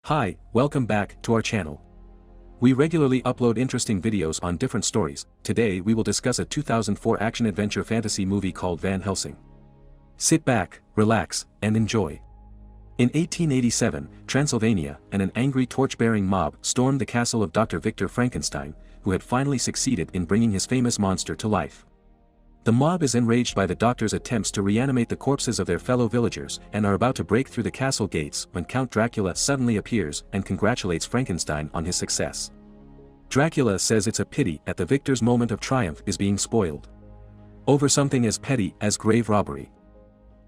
Hi, welcome back to our channel. We regularly upload interesting videos on different stories. Today we will discuss a 2004 action-adventure fantasy movie called Van Helsing. Sit back, relax, and enjoy. In 1887, Transylvania and an angry torch-bearing mob stormed the castle of Dr. Victor Frankenstein, who had finally succeeded in bringing his famous monster to life. The mob is enraged by the doctor's attempts to reanimate the corpses of their fellow villagers and are about to break through the castle gates when Count Dracula suddenly appears and congratulates Frankenstein on his success. Dracula says it's a pity that the victor's moment of triumph is being spoiled over something as petty as grave robbery.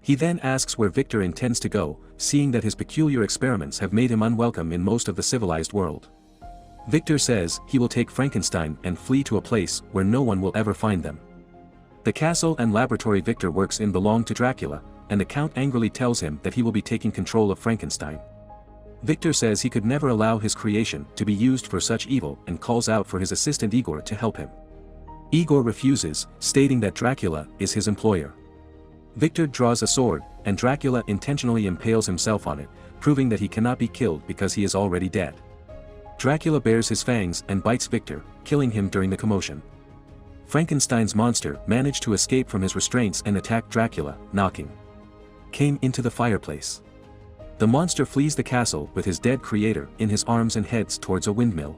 He then asks where Victor intends to go, seeing that his peculiar experiments have made him unwelcome in most of the civilized world. Victor says he will take Frankenstein and flee to a place where no one will ever find them. The castle and laboratory Victor works in belong to Dracula, and the Count angrily tells him that he will be taking control of Frankenstein. Victor says he could never allow his creation to be used for such evil and calls out for his assistant Igor to help him. Igor refuses, stating that Dracula is his employer. Victor draws a sword, and Dracula intentionally impales himself on it, proving that he cannot be killed because he is already dead. Dracula bares his fangs and bites Victor, killing him during the commotion. Frankenstein's monster managed to escape from his restraints and attacked Dracula, came into the fireplace. The monster flees the castle with his dead creator in his arms and heads towards a windmill.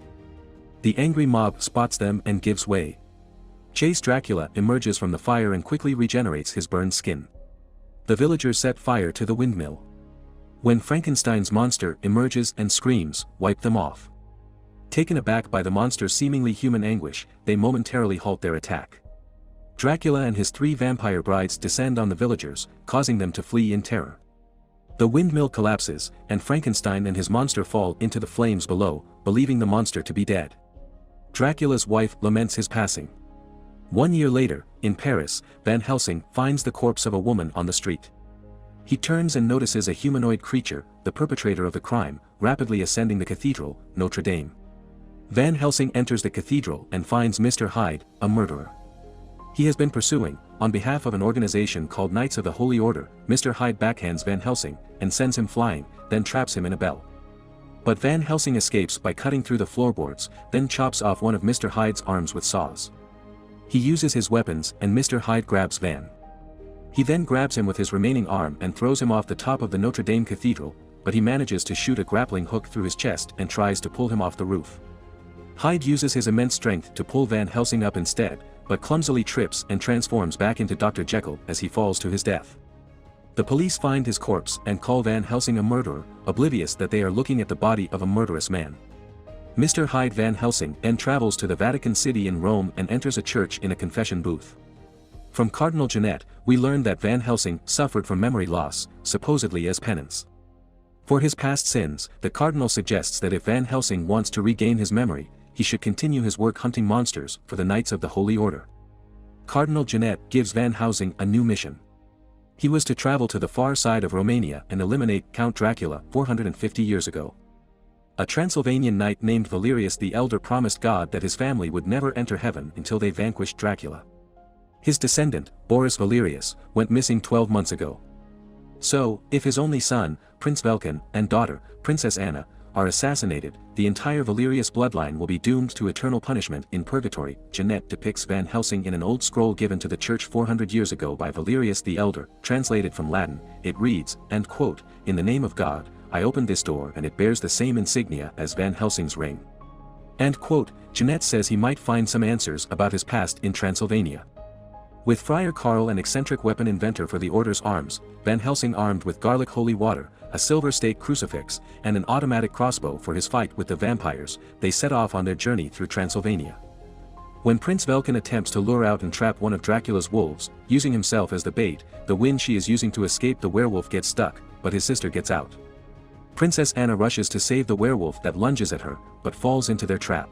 The angry mob spots them and gives way. Chase Dracula emerges from the fire and quickly regenerates his burned skin. The villagers set fire to the windmill. When Frankenstein's monster emerges and screams, "Wipe them off!" Taken aback by the monster's seemingly human anguish, they momentarily halt their attack. Dracula and his three vampire brides descend on the villagers, causing them to flee in terror. The windmill collapses, and Frankenstein and his monster fall into the flames below, believing the monster to be dead. Dracula's wife laments his passing. 1 year later, in Paris, Van Helsing finds the corpse of a woman on the street. He turns and notices a humanoid creature, the perpetrator of the crime, rapidly ascending the cathedral, Notre Dame. Van Helsing enters the cathedral and finds Mr. Hyde, a murderer. He has been pursuing, on behalf of an organization called Knights of the Holy Order. Mr. Hyde backhands Van Helsing, and sends him flying, then traps him in a bell. But Van Helsing escapes by cutting through the floorboards, then chops off one of Mr. Hyde's arms with saws. He uses his weapons and Mr. Hyde grabs Van. He then grabs him with his remaining arm and throws him off the top of the Notre Dame Cathedral, but he manages to shoot a grappling hook through his chest and tries to pull him off the roof. Hyde uses his immense strength to pull Van Helsing up instead, but clumsily trips and transforms back into Dr. Jekyll as he falls to his death. The police find his corpse and call Van Helsing a murderer, oblivious that they are looking at the body of a murderous man. Mr. Hyde Van Helsing then travels to the Vatican City in Rome and enters a church in a confession booth. From Cardinal Genet, we learn that Van Helsing suffered from memory loss, supposedly as penance. For his past sins, the Cardinal suggests that if Van Helsing wants to regain his memory, he should continue his work hunting monsters for the Knights of the Holy Order. Cardinal Genet gives Van Helsing a new mission. He was to travel to the far side of Romania and eliminate Count Dracula 450 years ago. A Transylvanian knight named Valerius the Elder promised God that his family would never enter heaven until they vanquished Dracula. His descendant, Boris Valerius, went missing 12 months ago. So, if his only son, Prince Velkin, and daughter, Princess Anna, are assassinated, the entire Valerius bloodline will be doomed to eternal punishment in purgatory. Genet depicts Van Helsing in an old scroll given to the church 400 years ago by Valerius the Elder, translated from Latin. It reads, and quote, "In the name of God, I opened this door and it bears the same insignia as Van Helsing's ring." End quote. Genet says he might find some answers about his past in Transylvania. With Friar Karl, an eccentric weapon inventor for the Order's arms, Van Helsing armed with garlic holy water, a silver stake crucifix, and an automatic crossbow for his fight with the vampires, they set off on their journey through Transylvania. When Prince Velkin attempts to lure out and trap one of Dracula's wolves, using himself as the bait, the wind she is using to escape the werewolf gets stuck, but his sister gets out. Princess Anna rushes to save the werewolf that lunges at her, but falls into their trap.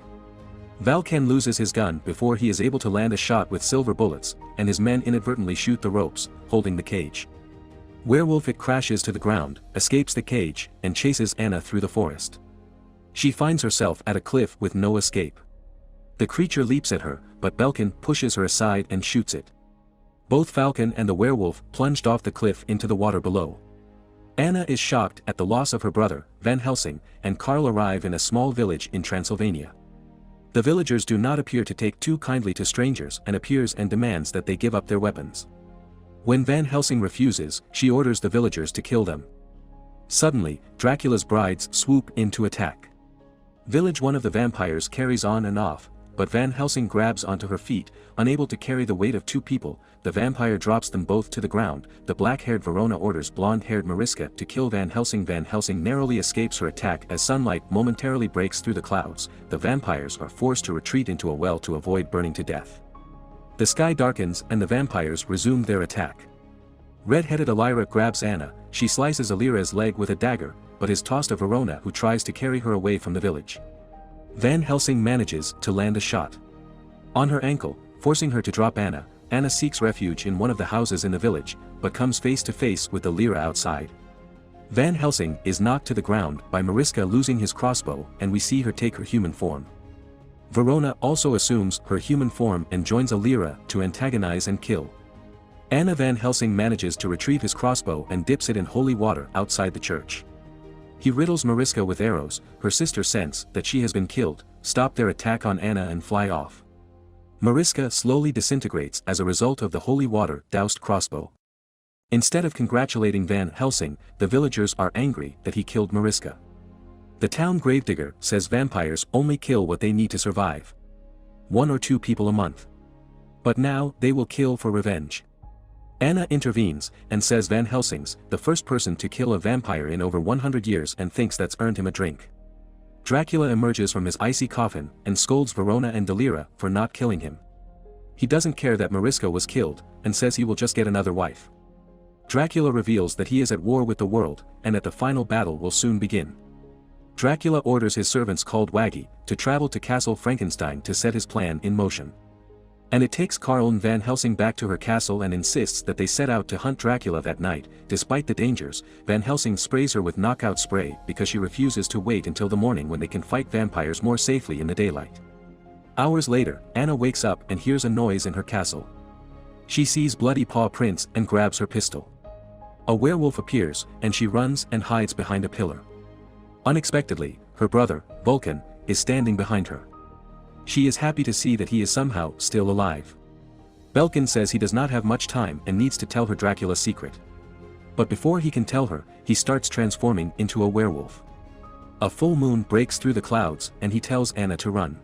Velkin loses his gun before he is able to land a shot with silver bullets, and his men inadvertently shoot the ropes, holding the cage. Werewolf it crashes to the ground, escapes the cage, and chases Anna through the forest. She finds herself at a cliff with no escape. The creature leaps at her, but Belkin pushes her aside and shoots it. Both Falcon and the werewolf plunged off the cliff into the water below. Anna is shocked at the loss of her brother, Van Helsing, and Karl arrive in a small village in Transylvania. The villagers do not appear to take too kindly to strangers and appears and demands that they give up their weapons. When Van Helsing refuses, she orders the villagers to kill them. Suddenly, Dracula's brides swoop in to attack. Village one of the vampires carries on and off, but Van Helsing grabs onto her feet, unable to carry the weight of two people. The vampire drops them both to the ground. The black-haired Verona orders blonde-haired Mariska to kill Van Helsing. Van Helsing narrowly escapes her attack as sunlight momentarily breaks through the clouds. The vampires are forced to retreat into a well to avoid burning to death. The sky darkens and the vampires resume their attack. Red-headed Elira grabs Anna. She slices Elira's leg with a dagger, but is tossed to Verona, who tries to carry her away from the village. Van Helsing manages to land a shot on her ankle, forcing her to drop Anna. Anna seeks refuge in one of the houses in the village, but comes face to face with Elira outside. Van Helsing is knocked to the ground by Mariska losing his crossbow, and we see her take her human form. Verona also assumes her human form and joins Elira to antagonize and kill. Anna Van Helsing manages to retrieve his crossbow and dips it in holy water outside the church. He riddles Mariska with arrows. Her sister sense that she has been killed, stop their attack on Anna and fly off. Mariska slowly disintegrates as a result of the holy water doused crossbow. Instead of congratulating Van Helsing, the villagers are angry that he killed Mariska. The town gravedigger says vampires only kill what they need to survive. 1 or 2 people a month. But now they will kill for revenge. Anna intervenes and says Van Helsing's the first person to kill a vampire in over 100 years and thinks that's earned him a drink. Dracula emerges from his icy coffin and scolds Verona and Elira for not killing him. He doesn't care that Mariska was killed, and says he will just get another wife. Dracula reveals that he is at war with the world, and that the final battle will soon begin. Dracula orders his servants called Waggy to travel to Castle Frankenstein to set his plan in motion. And it takes Karl and Van Helsing back to her castle and insists that they set out to hunt Dracula that night. Despite the dangers, Van Helsing sprays her with knockout spray because she refuses to wait until the morning when they can fight vampires more safely in the daylight. Hours later, Anna wakes up and hears a noise in her castle. She sees bloody paw prints and grabs her pistol. A werewolf appears, and she runs and hides behind a pillar. Unexpectedly, her brother, Vulcan, is standing behind her. She is happy to see that he is somehow still alive. Belkin says he does not have much time and needs to tell her Dracula's secret. But before he can tell her, he starts transforming into a werewolf. A full moon breaks through the clouds and he tells Anna to run.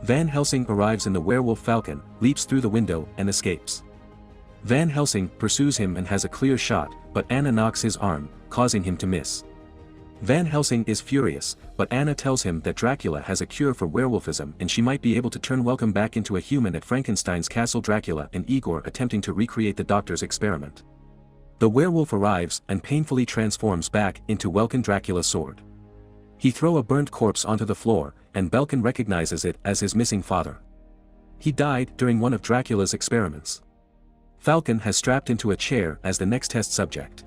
Van Helsing arrives in the werewolf falcon, leaps through the window and escapes. Van Helsing pursues him and has a clear shot, but Anna knocks his arm, causing him to miss. Van Helsing is furious, but Anna tells him that Dracula has a cure for werewolfism and she might be able to turn Welcome back into a human at Frankenstein's castle. Dracula and Igor attempting to recreate the doctor's experiment. The werewolf arrives and painfully transforms back into Welcome Dracula's sword. He throws a burnt corpse onto the floor, and Belkin recognizes it as his missing father. He died during one of Dracula's experiments. Falcon has strapped into a chair as the next test subject.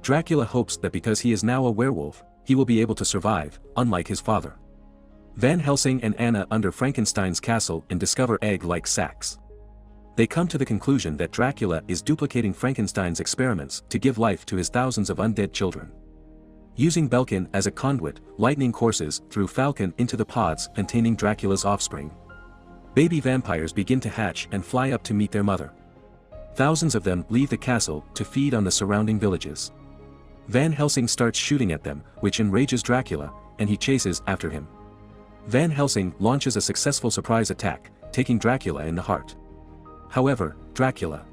Dracula hopes that because he is now a werewolf, he will be able to survive, unlike his father. Van Helsing and Anna under Frankenstein's castle and discover egg-like sacs. They come to the conclusion that Dracula is duplicating Frankenstein's experiments to give life to his thousands of undead children. Using Belkin as a conduit, lightning courses through Falcon into the pods containing Dracula's offspring. Baby vampires begin to hatch and fly up to meet their mother. Thousands of them leave the castle to feed on the surrounding villages. Van Helsing starts shooting at them, which enrages Dracula, and he chases after him. Van Helsing launches a successful surprise attack, taking Dracula in the heart. However, Dracula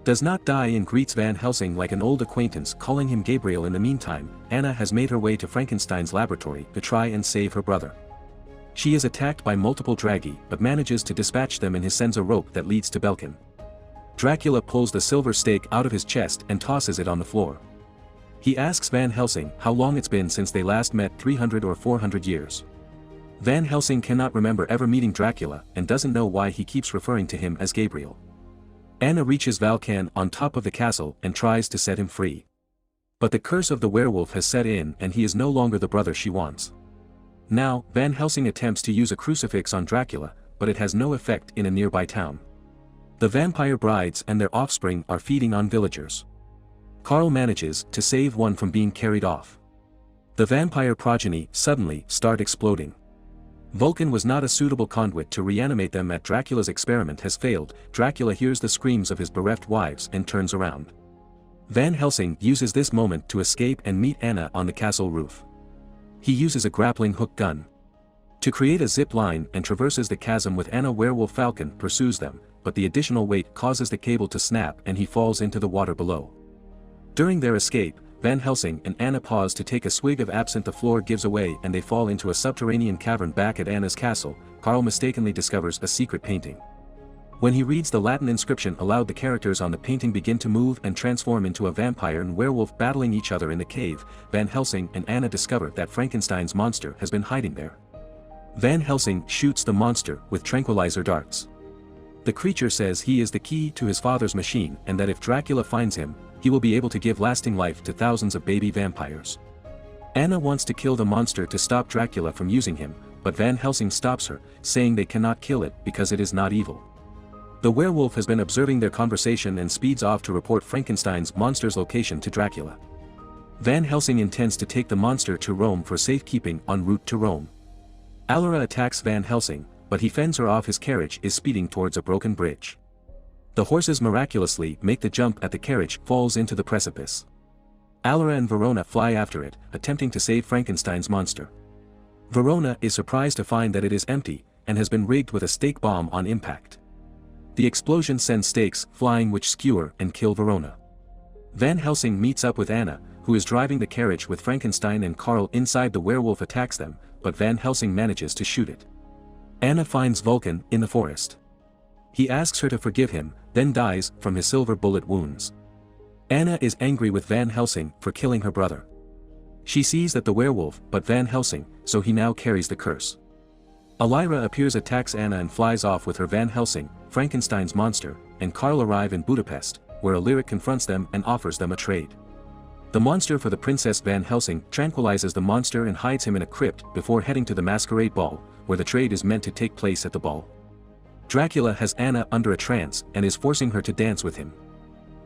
does not die and greets Van Helsing like an old acquaintance, calling him Gabriel. In the meantime, Anna has made her way to Frankenstein's laboratory to try and save her brother. She is attacked by multiple Dragi but manages to dispatch them, and he sends a rope that leads to Belkin. Dracula pulls the silver stake out of his chest and tosses it on the floor. He asks Van Helsing how long it's been since they last met, 300 or 400 years. Van Helsing cannot remember ever meeting Dracula and doesn't know why he keeps referring to him as Gabriel. Anna reaches Valkan on top of the castle and tries to set him free. But the curse of the werewolf has set in and he is no longer the brother she wants. Now, Van Helsing attempts to use a crucifix on Dracula, but it has no effect in a nearby town. The vampire brides and their offspring are feeding on villagers. Carl manages to save one from being carried off. The vampire progeny suddenly start exploding. Vulcan was not a suitable conduit to reanimate them as Dracula's experiment has failed. Dracula hears the screams of his bereft wives and turns around. Van Helsing uses this moment to escape and meet Anna on the castle roof. He uses a grappling hook gun to create a zip line and traverses the chasm with Anna. Werewolf Falcon pursues them, but the additional weight causes the cable to snap and he falls into the water below. During their escape, Van Helsing and Anna pause to take a swig of absinthe. The floor gives away and they fall into a subterranean cavern. Back at Anna's castle, Carl mistakenly discovers a secret painting. When he reads the Latin inscription aloud, the characters on the painting begin to move and transform into a vampire and werewolf battling each other in the cave. Van Helsing and Anna discover that Frankenstein's monster has been hiding there. Van Helsing shoots the monster with tranquilizer darts. The creature says he is the key to his father's machine and that if Dracula finds him, he will be able to give lasting life to thousands of baby vampires. Anna wants to kill the monster to stop Dracula from using him, but Van Helsing stops her, saying they cannot kill it because it is not evil. The werewolf has been observing their conversation and speeds off to report Frankenstein's monster's location to Dracula. Van Helsing intends to take the monster to Rome for safekeeping en route to Rome. Alara attacks Van Helsing, but he fends her off. His carriage is speeding towards a broken bridge. The horses miraculously make the jump as the carriage falls into the precipice. Alara and Verona fly after it, attempting to save Frankenstein's monster. Verona is surprised to find that it is empty, and has been rigged with a stake bomb on impact. The explosion sends stakes flying which skewer and kill Verona. Van Helsing meets up with Anna, who is driving the carriage with Frankenstein and Carl inside. The werewolf attacks them, but Van Helsing manages to shoot it. Anna finds Vulcan in the forest. He asks her to forgive him, then dies from his silver bullet wounds. Anna is angry with Van Helsing for killing her brother. She sees that the werewolf but Van Helsing, so he now carries the curse. Elira appears, attacks Anna and flies off with her. Van Helsing, Frankenstein's monster, and Carl arrive in Budapest, where Alaric confronts them and offers them a trade. The monster for the Princess Van Helsing tranquilizes the monster and hides him in a crypt before heading to the masquerade ball, where the trade is meant to take place at the ball. Dracula has Anna under a trance and is forcing her to dance with him.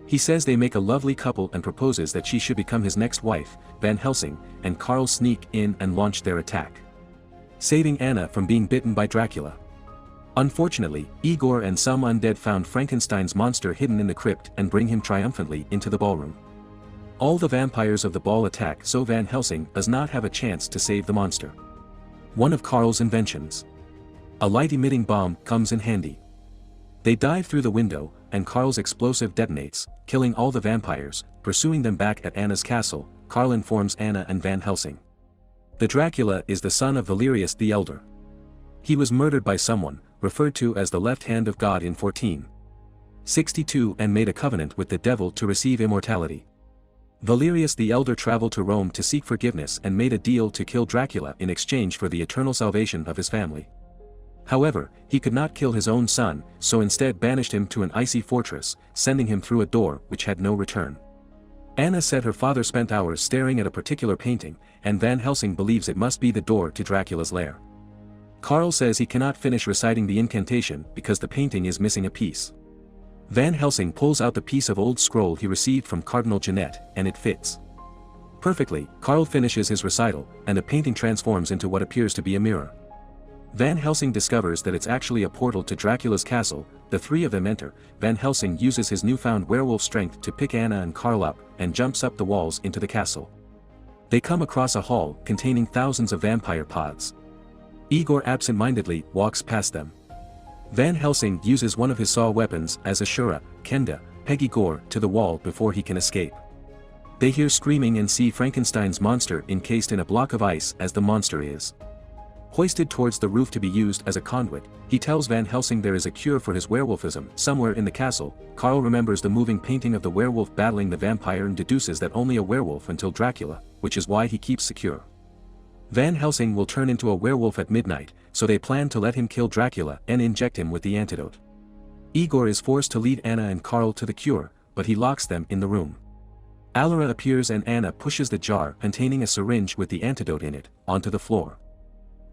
He says they make a lovely couple and proposes that she should become his next wife. Van Helsing and Carl sneak in and launch their attack, saving Anna from being bitten by Dracula. Unfortunately, Igor and some undead found Frankenstein's monster hidden in the crypt and bring him triumphantly into the ballroom. All the vampires of the ball attack, so Van Helsing does not have a chance to save the monster. One of Carl's inventions, a light-emitting bomb, comes in handy. They dive through the window, and Carl's explosive detonates, killing all the vampires. Pursuing them back at Anna's castle, Carl informs Anna and Van Helsing. The Dracula is the son of Valerius the Elder. He was murdered by someone, referred to as the left hand of God in 1462, and made a covenant with the devil to receive immortality. Valerius the Elder traveled to Rome to seek forgiveness and made a deal to kill Dracula in exchange for the eternal salvation of his family. However, he could not kill his own son, so instead banished him to an icy fortress, sending him through a door which had no return. Anna said her father spent hours staring at a particular painting, and Van Helsing believes it must be the door to Dracula's lair. Carl says he cannot finish reciting the incantation because the painting is missing a piece. Van Helsing pulls out the piece of old scroll he received from Cardinal Jeanette, and it fits perfectly. Carl finishes his recital, and the painting transforms into what appears to be a mirror. Van Helsing discovers that it's actually a portal to Dracula's castle. The three of them enter. Van Helsing uses his newfound werewolf strength to pick Anna and Carl up, and jumps up the walls into the castle. They come across a hall containing thousands of vampire pods. Igor absent-mindedly walks past them. Van Helsing uses one of his saw weapons as Ashura, Kenda, peg Igor to the wall before he can escape. They hear screaming and see Frankenstein's monster encased in a block of ice as the monster is hoisted towards the roof to be used as a conduit. He tells Van Helsing there is a cure for his werewolfism somewhere in the castle. Carl remembers the moving painting of the werewolf battling the vampire and deduces that only a werewolf until Dracula, which is why he keeps secure. Van Helsing will turn into a werewolf at midnight, so they plan to let him kill Dracula and inject him with the antidote. Igor is forced to lead Anna and Carl to the cure, but he locks them in the room. Alara appears and Anna pushes the jar containing a syringe with the antidote in it onto the floor.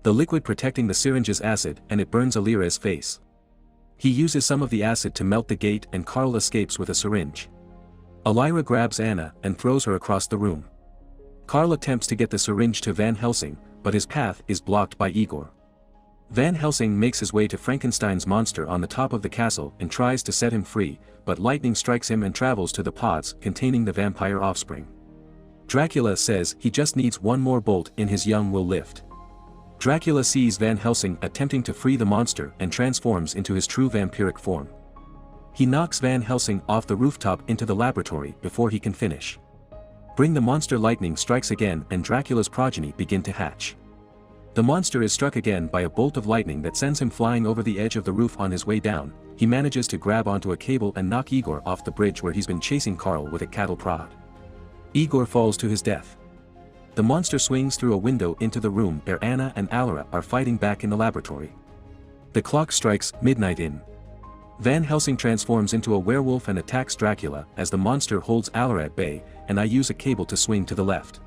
The liquid protecting the syringe is acid and it burns Alira's face. He uses some of the acid to melt the gate and Carl escapes with a syringe. Elira grabs Anna and throws her across the room. Carl attempts to get the syringe to Van Helsing, but his path is blocked by Igor. Van Helsing makes his way to Frankenstein's monster on the top of the castle and tries to set him free, but lightning strikes him and travels to the pods containing the vampire offspring. Dracula says he just needs one more bolt and his young will lift. Dracula sees Van Helsing attempting to free the monster and transforms into his true vampiric form. He knocks Van Helsing off the rooftop into the laboratory before he can finish. Bring the monster. Lightning strikes again and Dracula's progeny begin to hatch. The monster is struck again by a bolt of lightning that sends him flying over the edge of the roof. On his way down, he manages to grab onto a cable and knock Igor off the bridge where he's been chasing Carl with a cattle prod. Igor falls to his death. The monster swings through a window into the room where Anna and Elira are fighting back in the laboratory. The clock strikes midnight in. Van Helsing transforms into a werewolf and attacks Dracula as the monster holds Elira at bay, and I use a cable to swing to the left.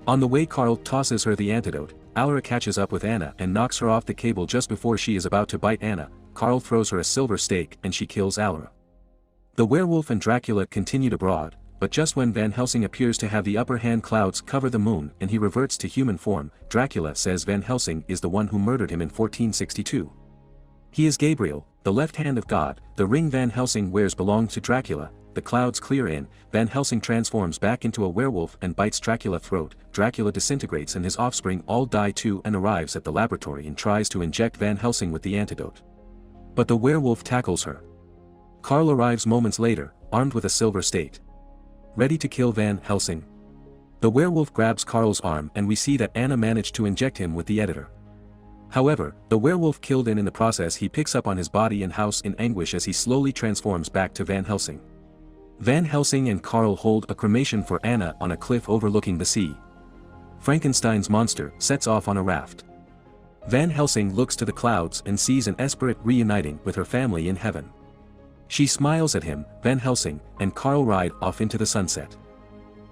On the way, Carl tosses her the antidote. Elira catches up with Anna and knocks her off the cable just before she is about to bite Anna. Carl throws her a silver stake and she kills Elira. The werewolf and Dracula continue to brawl, but just when Van Helsing appears to have the upper hand, clouds cover the moon and he reverts to human form. Dracula says Van Helsing is the one who murdered him in 1462. He is Gabriel, the left hand of God. The ring Van Helsing wears belongs to Dracula. The clouds clear in, Van Helsing transforms back into a werewolf and bites Dracula's throat. Dracula disintegrates and his offspring all die too and arrives at the laboratory and tries to inject Van Helsing with the antidote. But the werewolf tackles her. Carl arrives moments later, armed with a silver stake, ready to kill Van Helsing. The werewolf grabs Carl's arm and we see that Anna managed to inject him with the editor. However, the werewolf killed and in the process he picks up on his body and house in anguish as he slowly transforms back to Van Helsing. Van Helsing and Carl hold a cremation for Anna on a cliff overlooking the sea. Frankenstein's monster sets off on a raft. Van Helsing looks to the clouds and sees an Esperit reuniting with her family in heaven. She smiles at him. Van Helsing and Carl ride off into the sunset.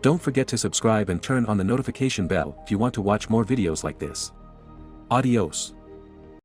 Don't forget to subscribe and turn on the notification bell if you want to watch more videos like this. Adios.